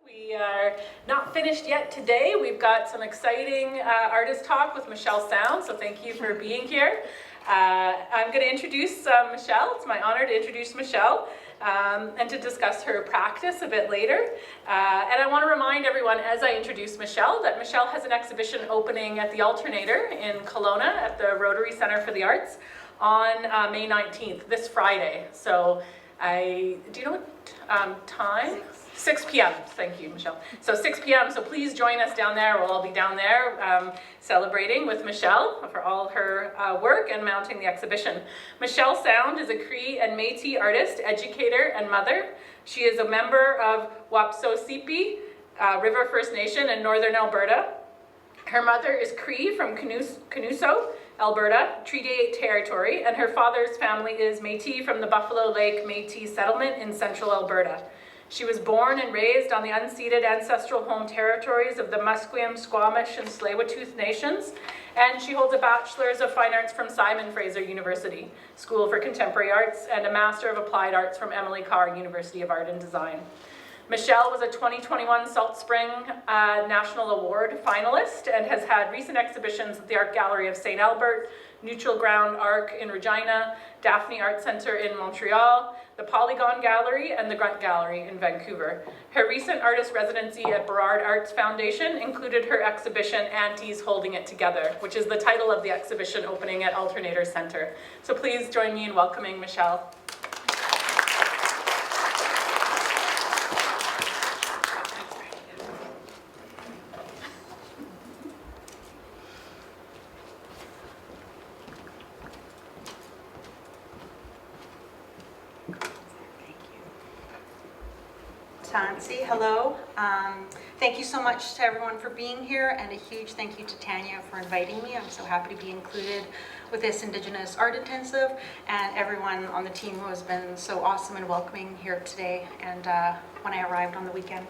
We are not finished yet today. We've got some exciting artist talk with Michelle Sound, so thank you for being here. I'm going to introduce Michelle. It's my honor to introduce Michelle and to discuss her practice a bit later. And I want to remind everyone as I introduce Michelle that Michelle has an exhibition opening at the Alternator in Kelowna at the Rotary Centre for the Arts on May 19th, this Friday. So do you know what time? 6 p.m. Thank you, Michelle. So 6 p.m. So please join us down there. We'll all be down there celebrating with Michelle for all her work and mounting the exhibition. Michelle Sound is a Cree and Métis artist, educator, and mother. She is a member of Wapsosipi River First Nation in Northern Alberta. Her mother is Cree from Canuso, Alberta, Treaty 8 territory, and her father's family is Métis from the Buffalo Lake Métis settlement in central Alberta. She was born and raised on the unceded ancestral home territories of the Musqueam, Squamish, and Tsleil-Waututh nations, and she holds a Bachelor's of Fine Arts from Simon Fraser University, School for Contemporary Arts, and a Master of Applied Arts from Emily Carr University of Art and Design. Michelle was a 2021 Salt Spring National Award finalist and has had recent exhibitions at the Art Gallery of St. Albert, Neutral Ground Arc in Regina, Daphne Art Centre in Montreal, the Polygon Gallery, and the Grunt Gallery in Vancouver. Her recent artist residency at Burrard Arts Foundation included her exhibition Aunties Holding It Together, which is the title of the exhibition opening at Alternator Centre. So please join me in welcoming Michelle. Hello. Thank you so much to everyone for being here, and a huge thank you to Tanya for inviting me. I'm so happy to be included with this Indigenous Art Intensive, and everyone on the team who has been so awesome and welcoming here today and when I arrived on the weekend.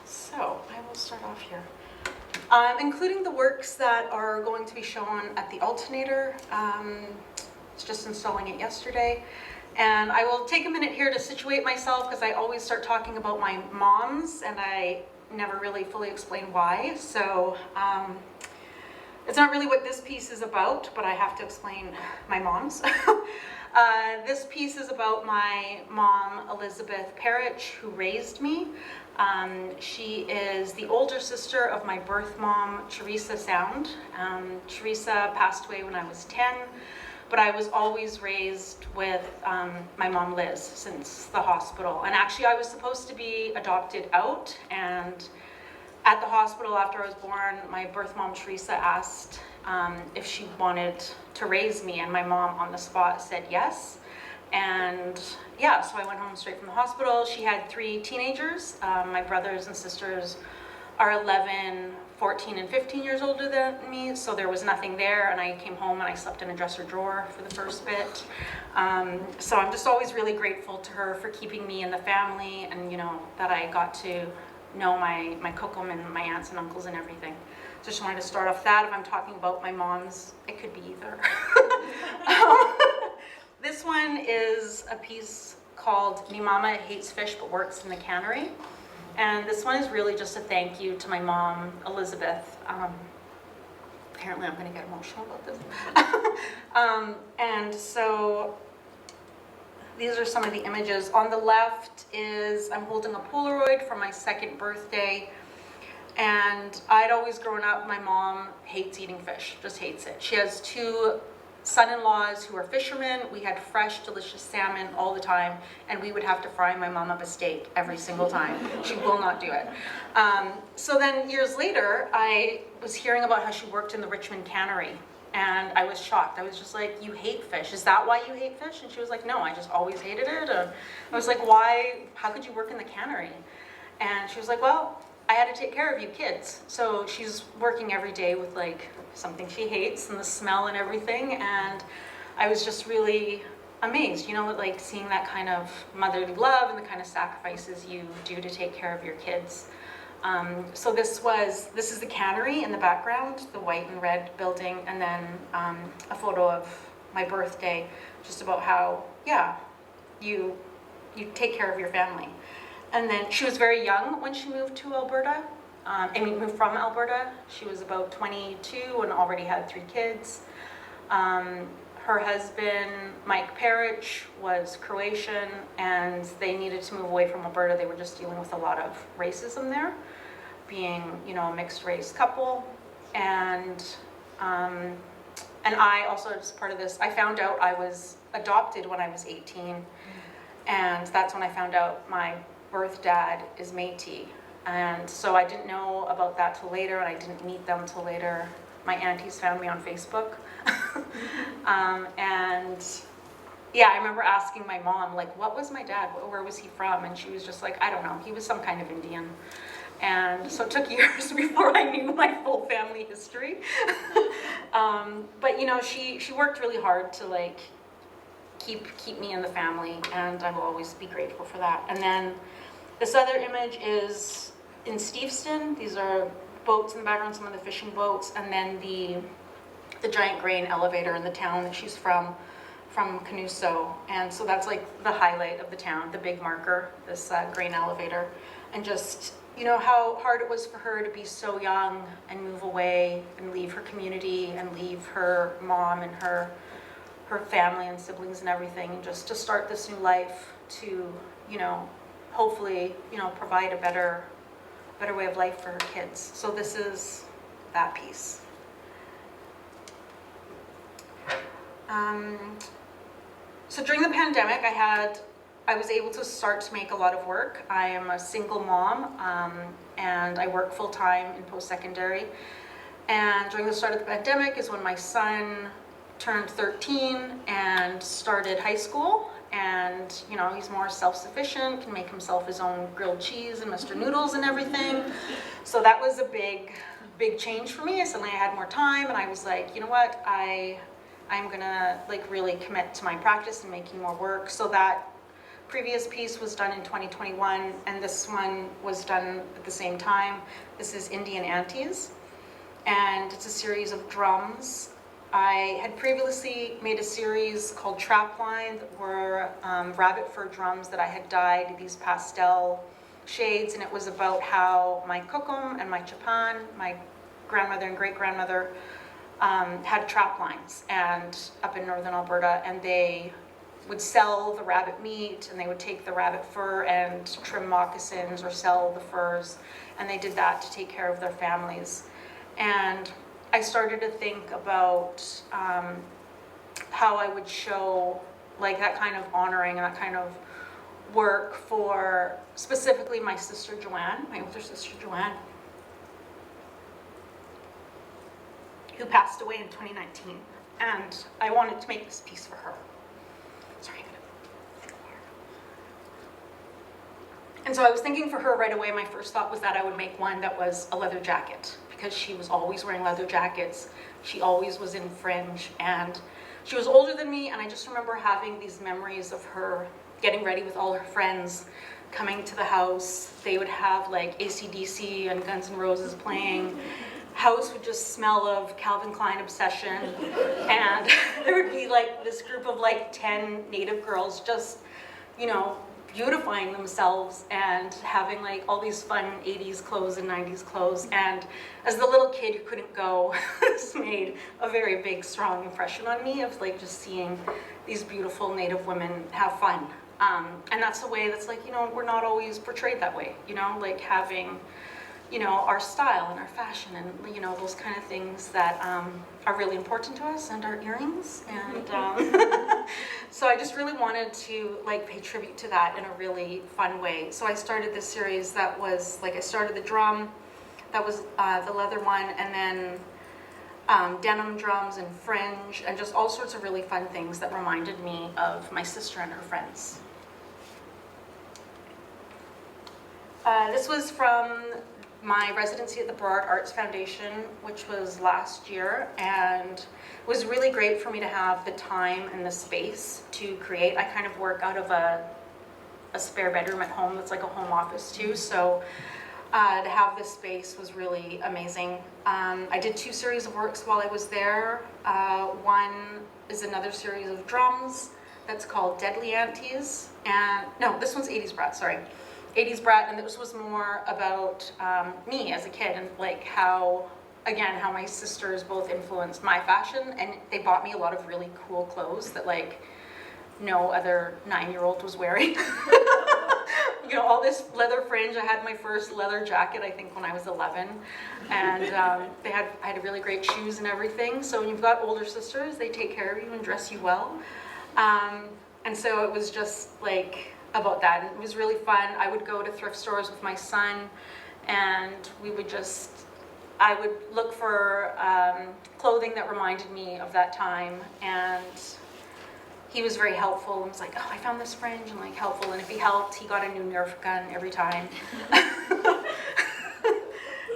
So I will start off here. Including the works that are going to be shown at the Alternator. It's just installing it yesterday. And I will take a minute here to situate myself because I always start talking about my moms and I never really fully explain why. So it's not really what this piece is about, but I have to explain my mom's. This piece is about my mom, Elizabeth Parrish, who raised me. She is the older sister of my birth mom, Teresa Sound. Teresa passed away when I was 10. But I was always raised with my mom Liz since the hospital. And actually I was supposed to be adopted out, and at the hospital after I was born, my birth mom Teresa asked if she wanted to raise me, and my mom on the spot said yes. And yeah, so I went home straight from the hospital. She had 3 teenagers. My brothers and sisters are 11, 14 and 15 years older than me, so there was nothing there, and I came home and I slept in a dresser drawer for the first bit. So I'm just always really grateful to her for keeping me in the family, and you know, that I got to know my kokum and my aunts and uncles and everything. So just wanted to start off that. If I'm talking about my mom's, it could be either. This one is a piece called Me Mama Hates Fish But Works in the Cannery. And this one is really just a thank you to my mom, Elizabeth. Apparently I'm going to get emotional about this. And so these are some of the images. On the left is, I'm holding a Polaroid from my 2nd birthday. And I'd always grown up, my mom hates eating fish, just hates it. She has 2 son-in-laws who are fishermen. We had fresh, delicious salmon all the time, and we would have to fry my mom up a steak every single time. She will not do it. So then years later, I was hearing about how she worked in the Richmond cannery, and I was shocked. I was just like, you hate fish. Is that why you hate fish? And she was like, no, I just always hated it. And I was like, why? How could you work in the cannery? And she was like, well, I had to take care of you kids. So she's working every day with like something she hates and the smell and everything. And I was just really amazed, you know, like seeing that kind of motherly love and the kind of sacrifices you do to take care of your kids. So this is the cannery in the background, the white and red building, and then a photo of my birthday, just about how, yeah, you take care of your family. And then she was very young when she moved to Alberta. Moved from Alberta. She was about 22 and already had 3 kids. Her husband, Mike Parich, was Croatian, and they needed to move away from Alberta. They were just dealing with a lot of racism there, being, you know, a mixed race couple. And I also, as part of this, I found out I was adopted when I was 18. And that's when I found out my birth dad is Métis. And so I didn't know about that till later, and I didn't meet them till later. My aunties found me on Facebook. And yeah, I remember asking my mom, like, what was my dad? Where was he from? And she was just like, I don't know. He was some kind of Indian. And so it took years before I knew my full family history. But you know, she worked really hard to like keep me in the family, and I will always be grateful for that. And then this other image is in Steveston. These are boats in the background, some of the fishing boats, and then the giant grain elevator in the town that she's from Canuso. And so that's like the highlight of the town, the big marker, this grain elevator. And just, you know, how hard it was for her to be so young and move away and leave her community and leave her mom and her family and siblings and everything, and just to start this new life to, you know, hopefully, you know, provide a better way of life for her kids. So this is that piece. So during the pandemic, I was able to start to make a lot of work. I am a single mom, and I work full-time in post-secondary. And during the start of the pandemic is when my son turned 13 and started high school. And, you know, he's more self-sufficient, can make himself his own grilled cheese and Mr. Noodles and everything. So that was a big change for me. Suddenly I had more time, and I was like, you know what, I'm gonna like really commit to my practice and making more work. So that previous piece was done in 2021, and this one was done at the same time. This is Indian Aunties, and it's a series of drums. I had previously made a series called Trapline that were rabbit fur drums that I had dyed these pastel shades, and it was about how my kukum and my chapan, my grandmother and great-grandmother, had trap lines and up in northern Alberta, and they would sell the rabbit meat, and they would take the rabbit fur and trim moccasins or sell the furs, and they did that to take care of their families. And I started to think about how I would show like that kind of honoring and that kind of work for specifically my sister Joanne, my older sister Joanne, who passed away in 2019. And I wanted to make this piece for her. Sorry. And so I was thinking for her right away, my first thought was that I would make one that was a leather jacket, because she was always wearing leather jackets. She always was in fringe, and she was older than me, and I just remember having these memories of her getting ready with all her friends, coming to the house. They would have like AC/DC and Guns N' Roses playing. House would just smell of Calvin Klein Obsession, and there would be like this group of like 10 Native girls just, you know, beautifying themselves and having like all these fun 80s clothes and 90s clothes. And as the little kid who couldn't go, this made a very big, strong impression on me of like just seeing these beautiful Native women have fun. And that's a way that's like, you know, we're not always portrayed that way, you know, like having, you know, our style and our fashion and, you know, those kind of things that are really important to us, and our earrings. And so I just really wanted to like pay tribute to that in a really fun way. So I started this series that was like, I started the drum, that was the leather one, and then denim drums and fringe and just all sorts of really fun things that reminded me of my sister and her friends. This was from my residency at the Burrard Arts Foundation, which was last year, and it was really great for me to have the time and the space to create. I kind of work out of a spare bedroom at home that's like a home office too, so to have this space was really amazing. I did 2 series of works while I was there. One is another series of drums that's called Deadly Aunties, and no, this one's 80s Brat, sorry. 80s brat, and this was more about me as a kid and like how, again, how my sisters both influenced my fashion, and they bought me a lot of really cool clothes that like no other 9-year-old was wearing. You know, all this leather fringe. I had my first leather jacket, I think, when I was 11, and I had really great shoes and everything. So when you've got older sisters, they take care of you and dress you well. And so it was just like about that. And it was really fun. I would go to thrift stores with my son, and I would look for clothing that reminded me of that time, and he was very helpful and was like, oh, I found this fringe, and like helpful. And if he helped, he got a new Nerf gun every time.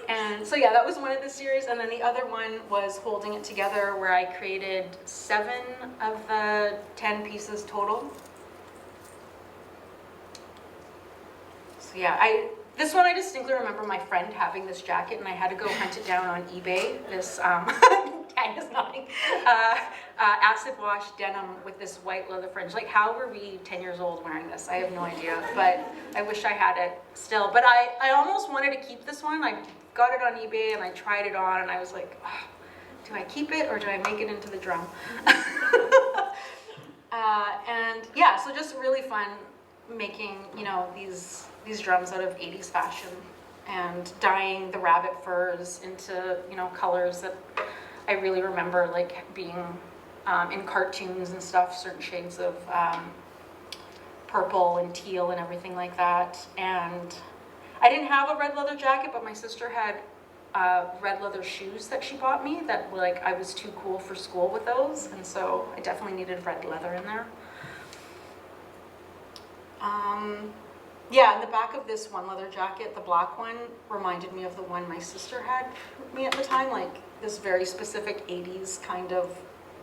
And so yeah, that was one of the series. And then the other one was Holding It Together, where I created 7 of the 10 pieces total. So yeah, this one I distinctly remember my friend having this jacket, and I had to go hunt it down on eBay. This Tag is nodding. Acid wash denim with this white leather fringe. Like, how were we 10 years old wearing this? I have no idea, but I wish I had it still. But I almost wanted to keep this one. I got it on eBay and I tried it on, and I was like, oh, do I keep it or do I make it into the drum? And yeah, so just really fun making, you know, these drums out of 80s fashion and dyeing the rabbit furs into, you know, colors that I really remember like being in cartoons and stuff, certain shades of purple and teal and everything like that. And I didn't have a red leather jacket, but my sister had red leather shoes that she bought me that like I was too cool for school with those, and so I definitely needed red leather in there. Yeah, in the back of this one leather jacket, the black one reminded me of the one my sister had with me at the time, like this very specific 80s kind of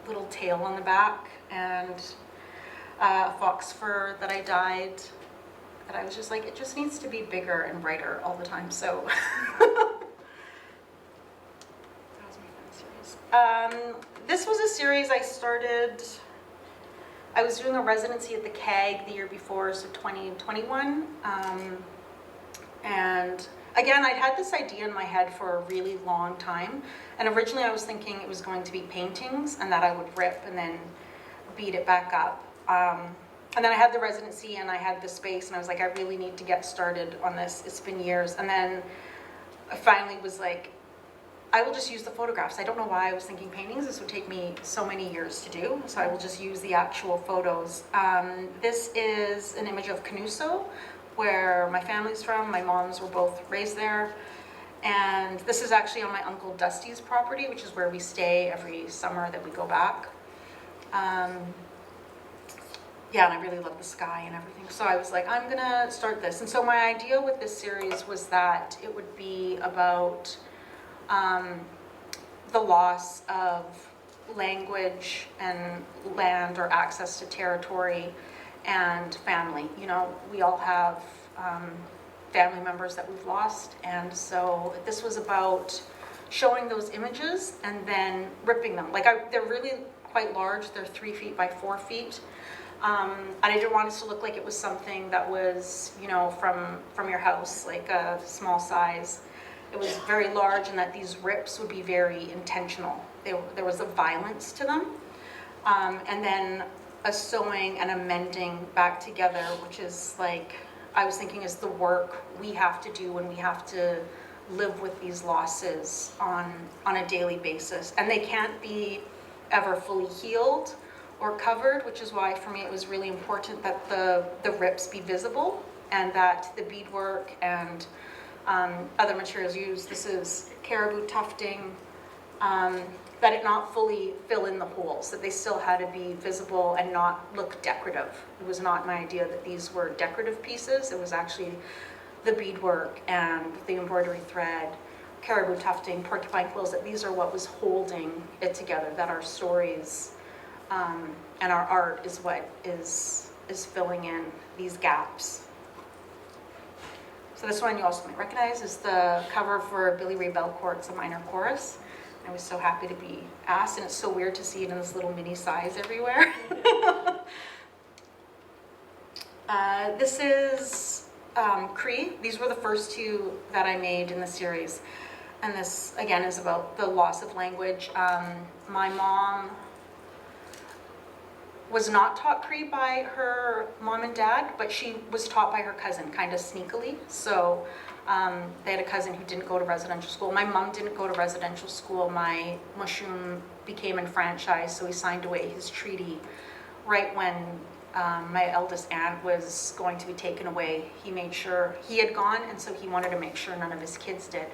little tail on the back, and a fox fur that I dyed that I was just like, it just needs to be bigger and brighter all the time. So that was my fun series. This was a series I started. I was doing a residency at the CAG the year before, so 2021. And again, I'd had this idea in my head for a really long time. And originally I was thinking it was going to be paintings and that I would rip and then beat it back up. And then I had the residency and I had the space, and I was like, I really need to get started on this. It's been years. And then I finally was like, I will just use the photographs. I don't know why I was thinking paintings. This would take me so many years to do, so I will just use the actual photos. This is an image of Canuso, where my family's from. My moms were both raised there. And this is actually on my Uncle Dusty's property, which is where we stay every summer that we go back. Yeah, and I really love the sky and everything. So I was like, I'm gonna start this. And so my idea with this series was that it would be about the loss of language and land or access to territory and family. You know, we all have family members that we've lost, and so this was about showing those images and then ripping them. Like, they're really quite large. They're 3 feet by 4 feet. And I didn't want it to look like it was something that was, you know, from your house, like a small size. It was very large, and that these rips would be very intentional. There was a violence to them. And then a sewing and a mending back together, which is like, I was thinking is the work we have to do when we have to live with these losses on a daily basis. And they can't be ever fully healed or covered, which is why for me it was really important that the rips be visible, and that the beadwork and other materials used, this is caribou tufting, that it not fully fill in the holes, that they still had to be visible and not look decorative. It was not my idea that these were decorative pieces. It was actually the beadwork and the embroidery thread, caribou tufting, porcupine quills, that these are what was holding it together, that our stories and our art is what is filling in these gaps. So this one you also might recognize is the cover for Billy Ray Belcourt's A Minor Chorus. I was so happy to be asked, and it's so weird to see it in this little mini size everywhere. This is Cree. These were the first two that I made in the series. And this, again, is about the loss of language. My mom was not taught Cree by her mom and dad, but she was taught by her cousin, kind of sneakily. So they had a cousin who didn't go to residential school. My mom didn't go to residential school. My mushroom became enfranchised, so he signed away his treaty right when my eldest aunt was going to be taken away. He made sure he had gone, and so he wanted to make sure none of his kids did.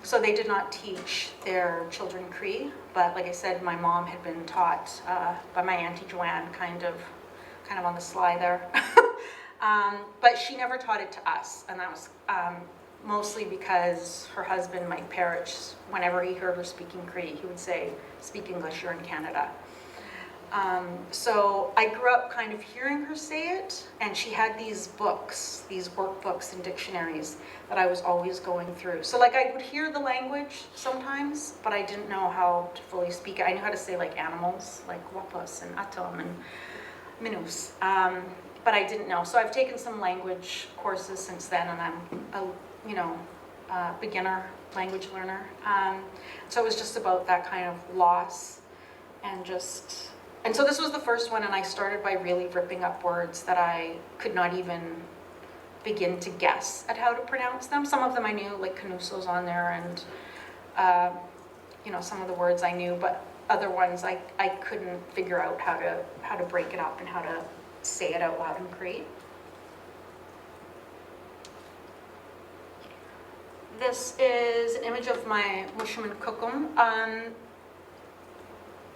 So they did not teach their children Cree, but like I said, my mom had been taught by my Auntie Joanne, kind of on the sly there. But she never taught it to us, and that was mostly because her husband, Mike Parrish, whenever he heard her speaking Cree, he would say, "Speak English, you're in Canada." So I grew up kind of hearing her say it, and she had these books, these workbooks and dictionaries that I was always going through. So like I would hear the language sometimes, but I didn't know how to fully speak it. I knew how to say like animals, like wapus and atom and minus, but I didn't know. So I've taken some language courses since then, and I'm a beginner language learner. So it was just about that kind of loss and so this was the first one, and I started by really ripping up words that I could not even begin to guess at how to pronounce them. Some of them I knew, like Canuso's on there, and some of the words I knew, but other ones I couldn't figure out how to break it up and how to say it out loud in Cree. This is an image of my mushroom and kukum.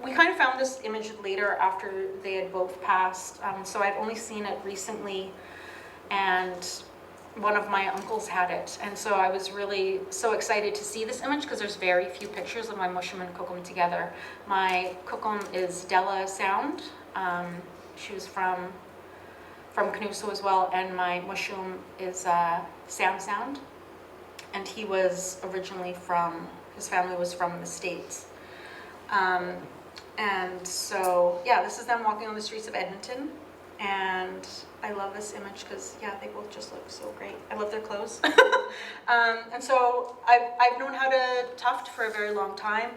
We kind of found this image later after they had both passed, so I'd only seen it recently, and one of my uncles had it, and so I was really so excited to see this image because there's very few pictures of my mushroom and kukum together. My kukum is Della Sound. She was from Canuso as well, and my mushroom is Sam Sound, and he was originally his family was from the States. And so, yeah, this is them walking on the streets of Edmonton, and I love this image because, yeah, they both just look so great. I love their clothes. And so I've known how to tuft for a very long time,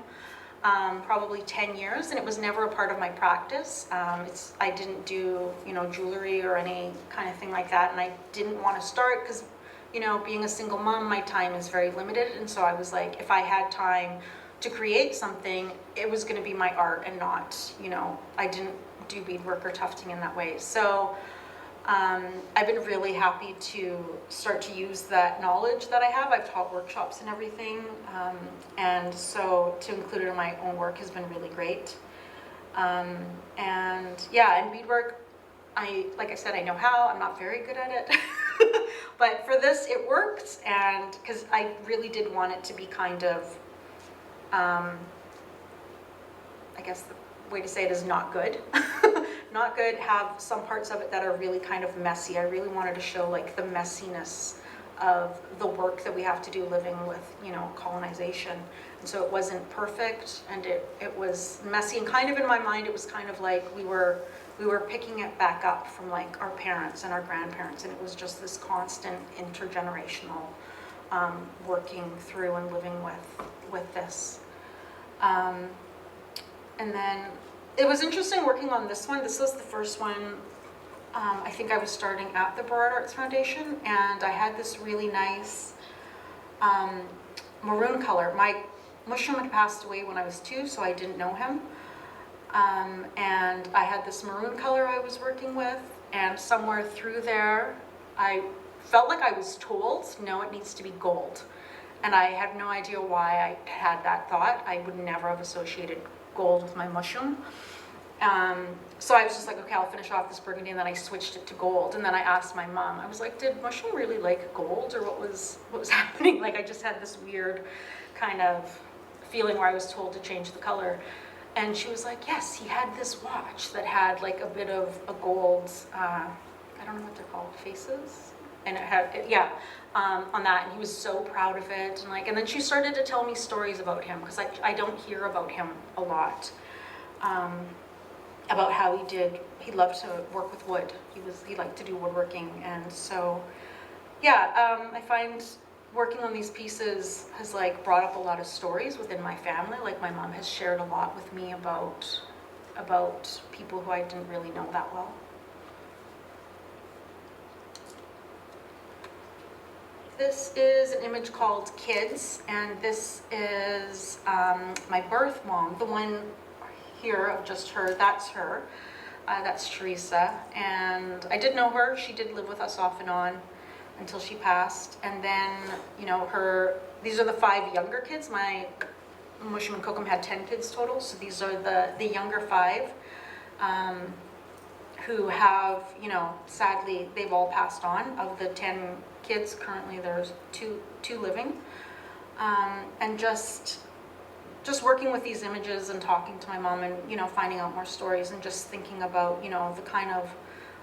probably 10 years, and it was never a part of my practice. I didn't do, jewelry or any kind of thing like that, and I didn't want to start because, being a single mom, my time is very limited, and so I was like, if I had time to create something, it was going to be my art and not, I didn't do beadwork or tufting in that way. So I've been really happy to start to use that knowledge that I have. I've taught workshops and everything, and so to include it in my own work has been really great. And beadwork, like I said, I know how. I'm not very good at it. But for this, it worked, and because I really did want it to be kind of, I guess the way to say it is not good. Not good, have some parts of it that are really kind of messy. I really wanted to show like the messiness of the work that we have to do living with, colonization. And so it wasn't perfect, and it was messy, and kind of in my mind, it was kind of like we were picking it back up from like our parents and our grandparents, and it was just this constant intergenerational working through and living with this. And then it was interesting working on this one. This was the first one. I think I was starting at the Burrard Arts Foundation, and I had this really nice maroon color. My mushroom had passed away when I was 2, so I didn't know him. And I had this maroon color I was working with, and somewhere through there, I felt like I was told, no, it needs to be gold. And I have no idea why I had that thought. I would never have associated gold with my mushroom. So I was just like, okay, I'll finish off this burgundy, and then I switched it to gold. And then I asked my mom, I was like, did mushroom really like gold, or what was happening? Like I just had this weird kind of feeling where I was told to change the color. And she was like, yes, he had this watch that had like a bit of a gold, I don't know what they're called, faces? And it had, on that, and he was so proud of it. And then she started to tell me stories about him, because I don't hear about him a lot, about how he loved to work with wood. He liked to do woodworking, and so, yeah, I find working on these pieces has like brought up a lot of stories within my family. Like my mom has shared a lot with me about people who I didn't really know that well. This is an image called Kids, and this is my birth mom, the one here of just her, that's her. That's Teresa, and I did know her. She did live with us off and on until she passed. And then, you know, these are the 5 younger kids. My Mushroom and Kokum had 10 kids total, so these are the younger 5 who have, you know, sadly, they've all passed on. Of the 10 kids, currently there's two living. And just working with these images and talking to my mom and, you know, finding out more stories and just thinking about, you know, the kind of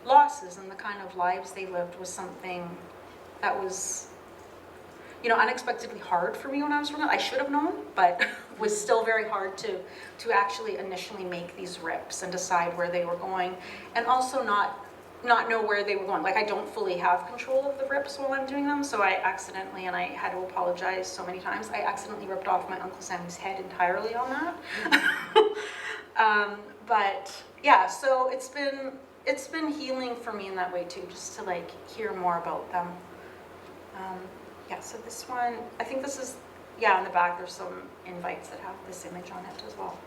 losses and the kind of lives they lived was something that was, you know, unexpectedly hard for me when I was growing up. I should have known, but was still very hard to actually initially make these rips and decide where they were going, and also not know where they were going. Like, I don't fully have control of the rips while I'm doing them, so I accidentally, and I had to apologize so many times, I accidentally ripped off my Uncle Sammy's head entirely on that. But yeah, so it's been healing for me in that way too, just to like hear more about them. Yeah, so this one, I think this is, yeah, on the back there's some invites that have this image on it as well.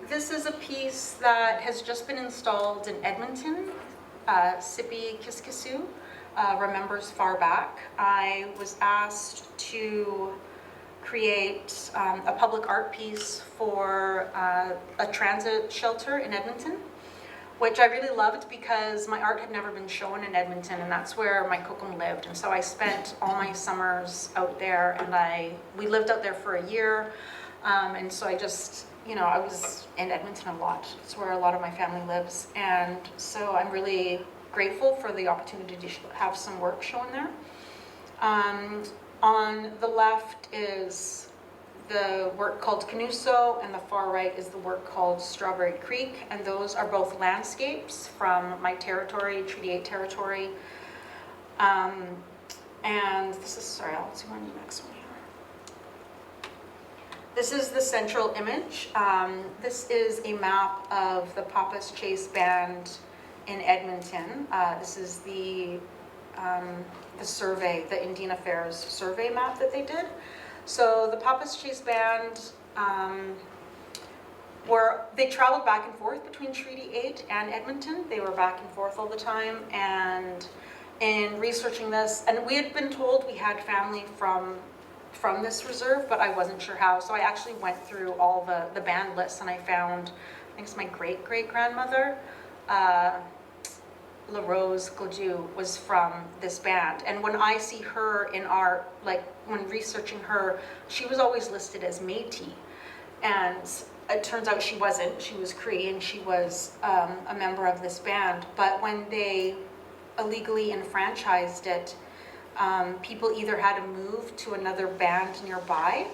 This is a piece that has just been installed in Edmonton. Sippy Kiskisu remembers far back. I was asked to create a public art piece for a transit shelter in Edmonton, which I really loved because my art had never been shown in Edmonton, and that's where my kokum lived. And so I spent all my summers out there, and we lived out there for a year. And so I just, you know, I was in Edmonton a lot. It's where a lot of my family lives. And so I'm really grateful for the opportunity to have some work shown there. On the left is the work called Canuso, and the far right is the work called Strawberry Creek, and those are both landscapes from my territory, Treaty 8 territory. And this is, sorry, I'll zoom on the next one here. This is the central image. This is a map of the Papas Chase Band in Edmonton. This is the survey, the Indian Affairs survey map that they did. So the Papas Chase Band, they traveled back and forth between Treaty 8 and Edmonton. They were back and forth all the time. And in researching this, and we had been told we had family from this reserve, but I wasn't sure how. So I actually went through all the band lists, and I found, I think it's my great-great-grandmother, La Rose Gaudu, was from this band. And when I see her in art, like when researching her, she was always listed as Métis. And it turns out she wasn't. She was Cree, and she was a member of this band. But when they illegally enfranchised it, people either had to move to another band nearby,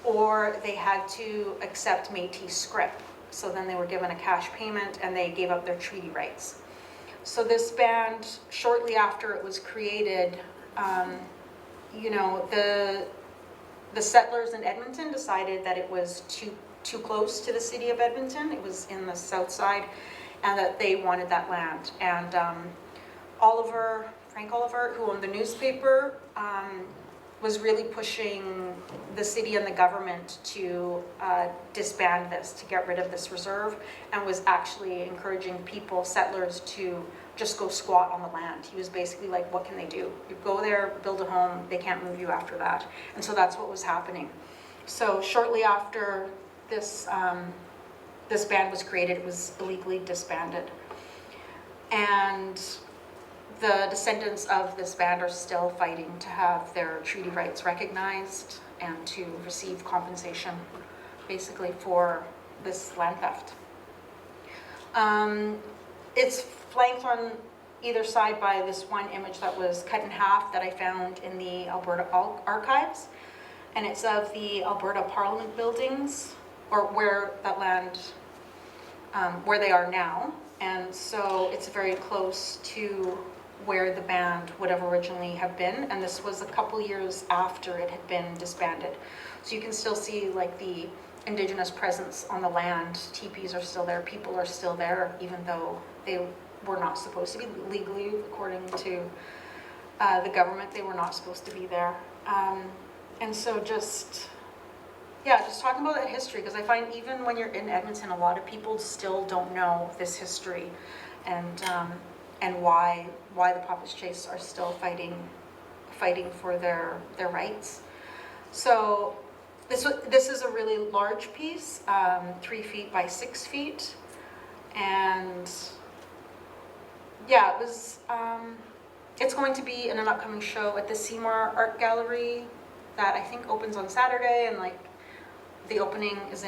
or they had to accept Métis scrip. So then they were given a cash payment, and they gave up their treaty rights. So this band, shortly after it was created, you know, the settlers in Edmonton decided that it was too close to the city of Edmonton. It was in the south side, and that they wanted that land. And Frank Oliver, who owned the newspaper, was really pushing the city and the government to disband this, to get rid of this reserve, and was actually encouraging people, settlers, to just go squat on the land. He was basically like, what can they do? You go there, build a home, they can't move you after that. And so that's what was happening. So shortly after this band was created, it was illegally disbanded. And the descendants of this band are still fighting to have their treaty rights recognized and to receive compensation, basically, for this land theft. It's flanked on either side by this one image that was cut in half that I found in the Alberta archives, and it's of the Alberta Parliament buildings, or where that land, where they are now. And so it's very close to where the band would have originally have been, and this was a couple years after it had been disbanded. So you can still see like the Indigenous presence on the land. Teepees are still there, people are still there, even though they were not supposed to be legally, according to the government, they were not supposed to be there. And so just talking about that history, because I find even when you're in Edmonton, a lot of people still don't know this history, and why the Papas are still fighting for their rights. So this is a really large piece, 3 feet by 6 feet, and yeah, it was. It's going to be in an upcoming show at the Seymour Art Gallery that I think opens on Saturday, and like the opening is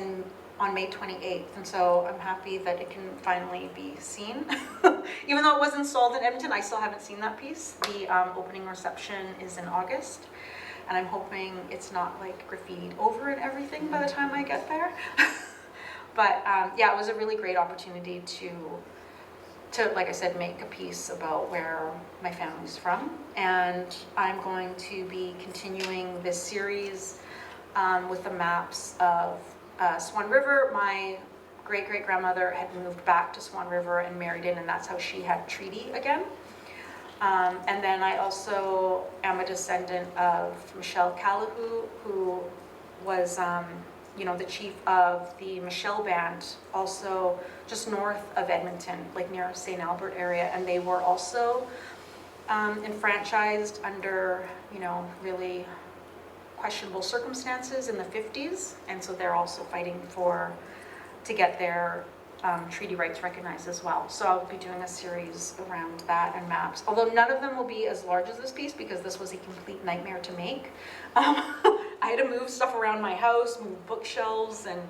on May 28th, and so I'm happy that it can finally be seen. Even though it was installed in Edmonton, I still haven't seen that piece. The opening reception is in August, and I'm hoping it's not like graffitied over and everything by the time I get there. But yeah, it was a really great opportunity to, like I said, make a piece about where my family's from. And I'm going to be continuing this series with the maps of Swan River. My great-great-grandmother had moved back to Swan River and married in, and that's how she had treaty again. And then I also am a descendant of Michelle Calahoo, who was the chief of the Michelle Band, also just north of Edmonton, like near St. Albert area, and they were also enfranchised under, really questionable circumstances in the 50s, and so they're also fighting to get their treaty rights recognized as well. So I'll be doing a series around that and maps, although none of them will be as large as this piece because this was a complete nightmare to make. I had to move stuff around my house, move bookshelves, and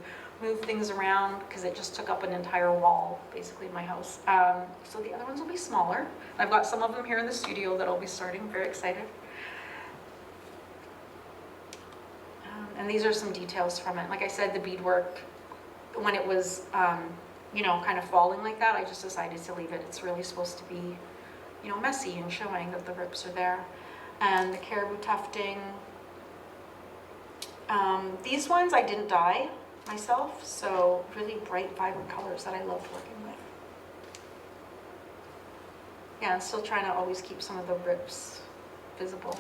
move things around because it just took up an entire wall, basically, in my house. So the other ones will be smaller. I've got some of them here in the studio that I'll be starting. Very excited. And these are some details from it. Like I said, the beadwork, when it was, kind of falling like that, I just decided to leave it. It's really supposed to be, messy and showing that the rips are there. And the caribou tufting. These ones I didn't dye myself, so really bright, vibrant colors that I loved working with. Yeah, I'm still trying to always keep some of the rips visible.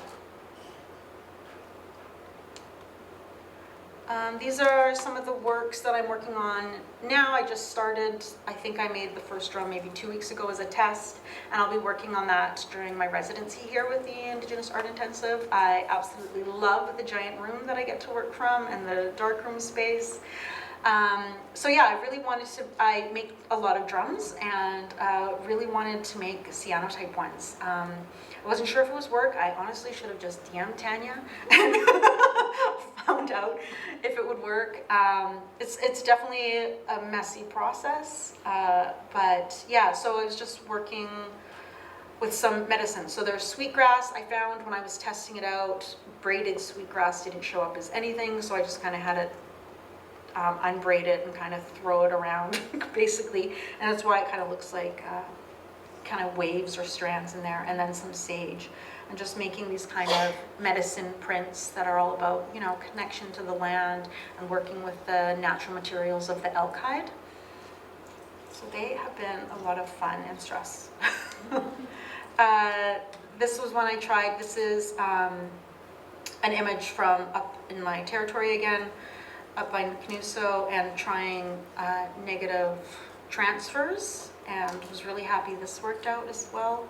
These are some of the works that I'm working on now. I just started, I think I made the first drum maybe 2 weeks ago as a test, and I'll be working on that during my residency here with the Indigenous Art Intensive. I absolutely love the giant room that I get to work from and the darkroom space. So yeah, I make a lot of drums and really wanted to make Siano type ones. I wasn't sure if it was work. I honestly should have just DM'd Tanya and found out if it would work. It's definitely a messy process, but yeah, so I was just working with some medicine. So there's sweetgrass. I found when I was testing it out, braided sweetgrass didn't show up as anything, so I just kind of had it unbraid it and kind of throw it around basically, and that's why it kind of looks like kind of waves or strands in there, and then some sage, and just making these kind of medicine prints that are all about connection to the land and working with the natural materials of the elk hide. So they have been a lot of fun and stress. This was one I tried. This is an image from up in my territory again, up by Canuso, and trying negative transfers, and was really happy this worked out as well.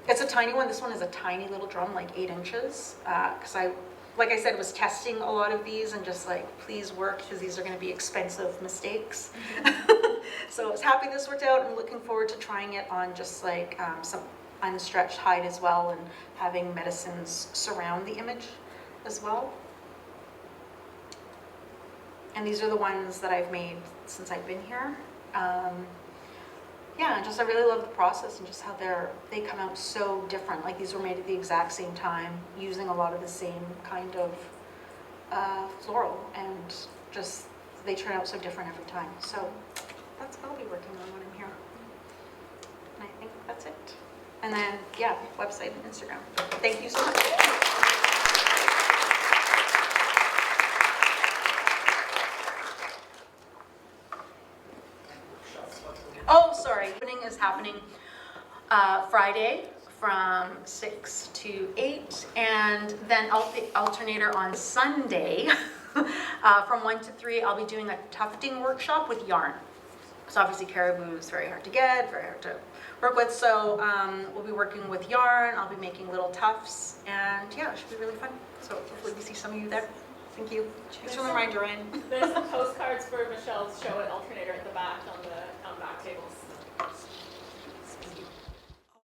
It's a tiny one. This one is a tiny little drum, like 8 inches, because like I said, was testing a lot of these and just like, please work, because these are going to be expensive mistakes. So I was happy this worked out, and looking forward to trying it on just like some unstretched hide as well, and having medicines surround the image as well. And these are the ones that I've made since I've been here. Yeah, I really love the process and just how they come out so different. Like these were made at the exact same time, using a lot of the same kind of floral, and just they turn out so different every time. So that's what I'll be working on when I'm here. And then, yeah, website and Instagram. Thank you so much. Oh, sorry. Opening is happening Friday from 6 to 8, and then the alternator on Sunday from 1 to 3. I'll be doing a tufting workshop with yarn. So obviously caribou is very hard to get, very hard to work with. So we'll be working with yarn. I'll be making little tufts, and yeah, it should be really fun. So hopefully we see some of you there. Thank you. Thanks for the reminder, Ryan. There's some postcards for Michelle's show at Alternator at the back on the back tables.